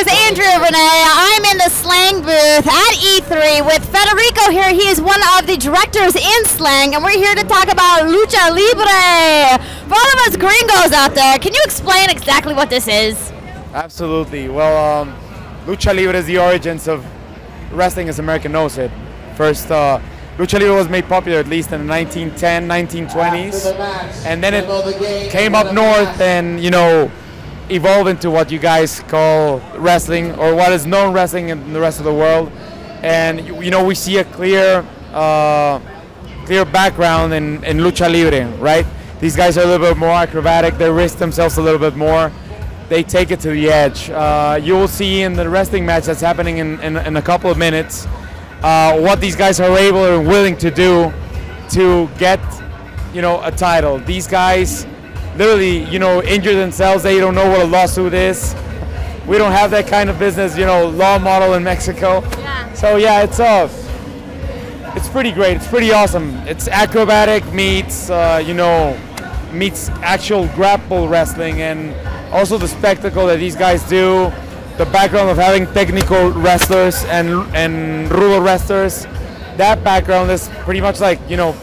is Andrea Renee. I'm in the slang booth at E3 with Federico here. He is one of the directors in slang, and we're here to talk about Lucha Libre. For all of us gringos out there, can you explain exactly what this is? Absolutely. Well, Lucha Libre is the origins of wrestling as America knows it. First, Lucha Libre was made popular at least in the 1910s, 1920s, and then it came up north and, you know, evolved into what you guys call wrestling, or what is known wrestling in the rest of the world. And you know, we see a clear background in Lucha Libre, right? These guys are a little bit more acrobatic, they risk themselves a little bit more, they take it to the edge. You will see in the wrestling match that's happening in a couple of minutes what these guys are able and willing to do to get, you know, a title. These guys literally, you know, injure themselves. They don't know what a lawsuit is. We don't have that kind of business, you know, law model in Mexico. Yeah. So yeah, it's pretty great. It's pretty awesome. It's acrobatic meets, you know, meets actual grapple wrestling, and also the spectacle that these guys do. The background of having technical wrestlers and rudo wrestlers. That background is pretty much like, you know,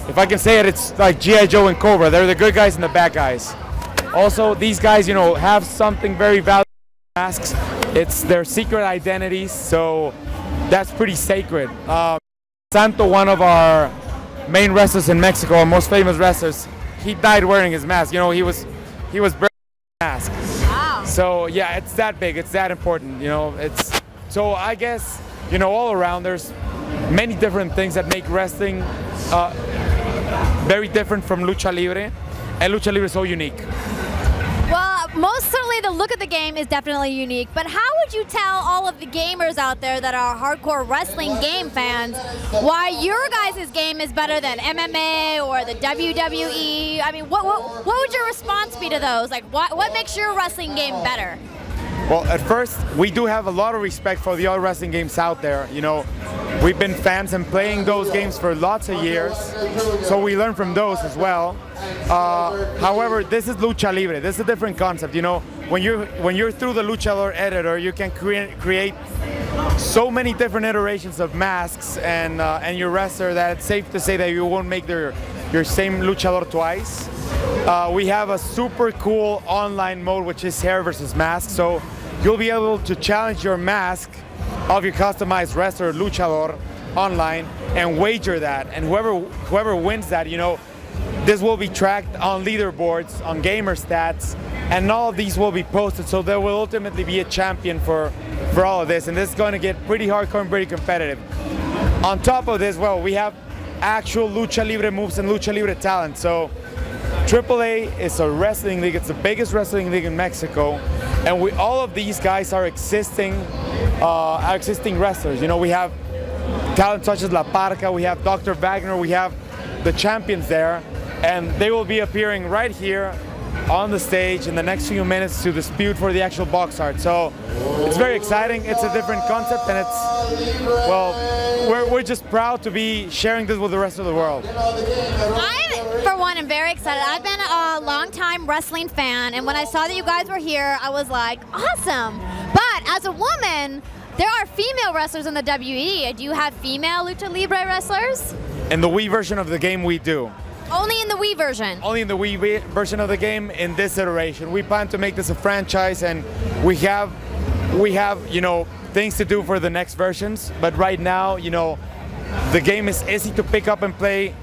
if I can say it, it's like G.I. Joe and Cobra. They're the good guys and the bad guys. Also, these guys, you know, have something very valuable in masks. It's their secret identities, so that's pretty sacred. Santo, one of our main wrestlers in Mexico, our most famous wrestlers, he died wearing his mask. You know, he was buried in a mask. Wow. So yeah, it's that big, it's that important. You know, it's so I guess, you know, all around there's many different things that make wrestling very different from Lucha Libre, and Lucha Libre is so unique. Well, most certainly the look of the game is definitely unique, but how would you tell all of the gamers out there that are hardcore wrestling game fans why your guys' game is better than MMA or the WWE? I mean, what would your response be to those? Like, what makes your wrestling game better? Well, at first, we do have a lot of respect for the other wrestling games out there. You know, we've been fans and playing those games for lots of years, so we learn from those as well. However, this is Lucha Libre. This is a different concept. You know, when you're through the Luchador editor, you can create so many different iterations of masks and your wrestler that it's safe to say that you won't make your same luchador twice. We have a super cool online mode, which is hair versus mask, so you'll be able to challenge your mask of your customized wrestler luchador online and wager that, and whoever wins that, you know, this will be tracked on leaderboards, on gamer stats, and all of these will be posted, so there will ultimately be a champion for all of this, and this is going to get pretty hardcore and pretty competitive. On top of this, well, we have actual Lucha Libre moves and Lucha Libre talent. So AAA is a wrestling league. It's the biggest wrestling league in Mexico, and all of these guys are existing wrestlers. You know, we have talent such as La Parca, we have Dr. Wagner, we have the champions there, and they will be appearing right here on the stage in the next few minutes to dispute for the actual box art. So it's very exciting. It's a different concept, and it's, well, we're just proud to be sharing this with the rest of the world. I, for one, am very excited. I've been a long-time wrestling fan, and when I saw that you guys were here, I was like, awesome. But as a woman, there are female wrestlers in the WWE. Do you have female Lucha Libre wrestlers? In the Wii version of the game, we do. Only in the Wii version? Only in the Wii version of the game in this iteration. We plan to make this a franchise, and we have, you know, things to do for the next versions. But right now, you know, the game is easy to pick up and play.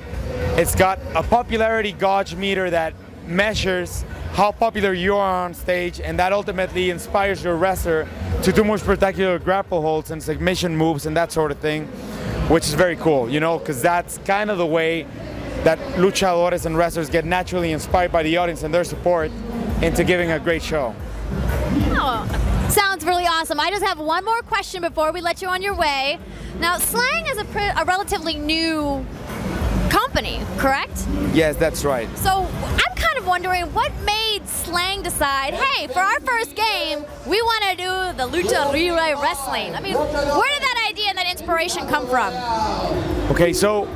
It's got a popularity gauge meter that measures how popular you are on stage, and that ultimately inspires your wrestler to do more spectacular grapple holds and submission moves and that sort of thing, which is very cool, you know, because that's kind of the way that luchadores and wrestlers get naturally inspired by the audience and their support into giving a great show. Oh, sounds really awesome. I just have one more question before we let you on your way. Now, Slang is a relatively new company, correct? Yes, that's right. So I'm kind of wondering what made Slang decide, hey, for our first game, we want to do the Lucha Libre wrestling. I mean, where did that idea and that inspiration come from? Okay, so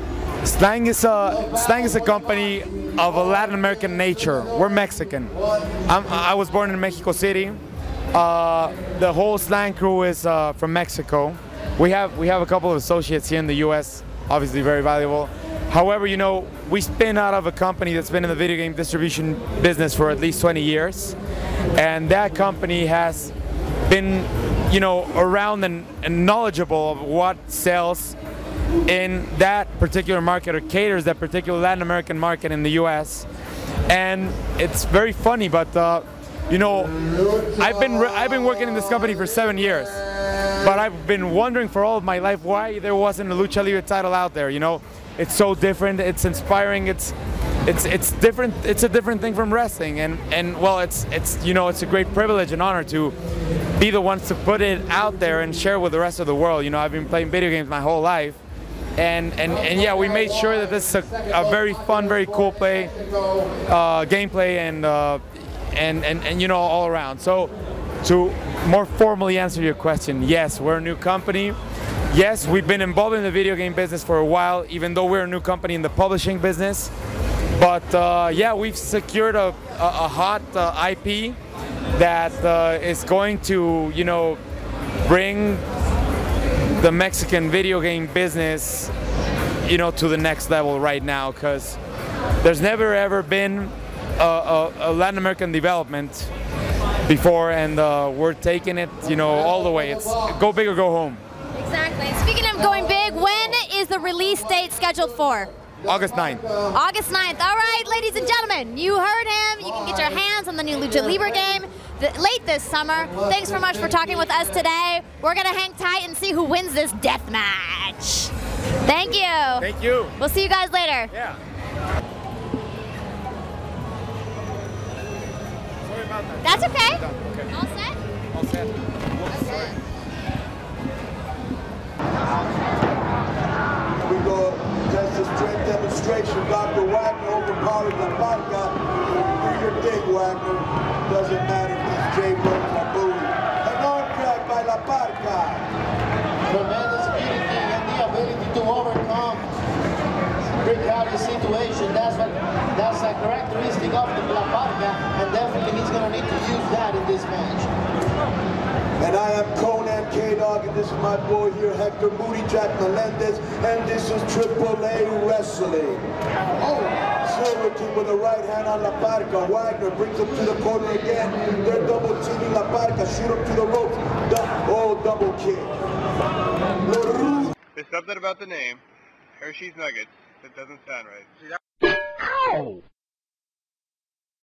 Slang is a company of a Latin American nature. We're Mexican. I was born in Mexico City. The whole slang crew is from Mexico. We have a couple of associates here in the U.S., obviously very valuable. However, you know, we spin out of a company that's been in the video game distribution business for at least 20 years. And that company has been, you know, around and knowledgeable of what sells in that particular market or caters that particular Latin American market in the U.S. And it's very funny, but you know, I've been working in this company for 7 years, but I've been wondering for all of my life why there wasn't a Lucha Libre title out there. You know, it's so different, it's inspiring, it's different, it's a different thing from wrestling, and well, it's you know, it's a great privilege and honor to be the ones to put it out there and share with the rest of the world. You know, I've been playing video games my whole life. And yeah, we made sure that this is a very fun, very cool gameplay, and you know, all around. So to more formally answer your question, yes, we're a new company. Yes, we've been involved in the video game business for a while, even though we're a new company in the publishing business. But yeah, we've secured a hot IP that is going to, you know, bring the Mexican video game business, you know, to the next level right now, because there's never ever been a Latin American development before, and we're taking it, you know, all the way. It's go big or go home. Exactly. Speaking of going big, when is the release date scheduled for? August 9th. August 9th. All right, ladies and gentlemen, you heard him. You can get your hands on the new Lucha Libre game late this summer. Thanks so much for talking with us today. We're going to hang tight and see who wins this death match. Thank you. Thank you. We'll see you guys later. Yeah. Sorry about that. That's okay. Okay. All set? All set. Okay. We go just a straight demonstration. Dr. Wagner overpowering La Parca. Do your thing, Wagner. Doesn't matter if he's J. Burns or Bowie. An arm drag by La Parca. Tremendous ability and the ability to overcome precarious situation. That's a characteristic of the La Parca, and definitely he's going to need to use that in this match. And I am Conan K-Dog, and this is my boy here, Hector Moody Jack Melendez, and this is AAA Wrestling. Oh, Silver Team with a right hand on La Parca. Wagner brings him to the corner again. They're double teaming La Parca, shoot him to the ropes. Double kick. There's something about the name, Hershey's Nuggets, that doesn't sound right. Ow!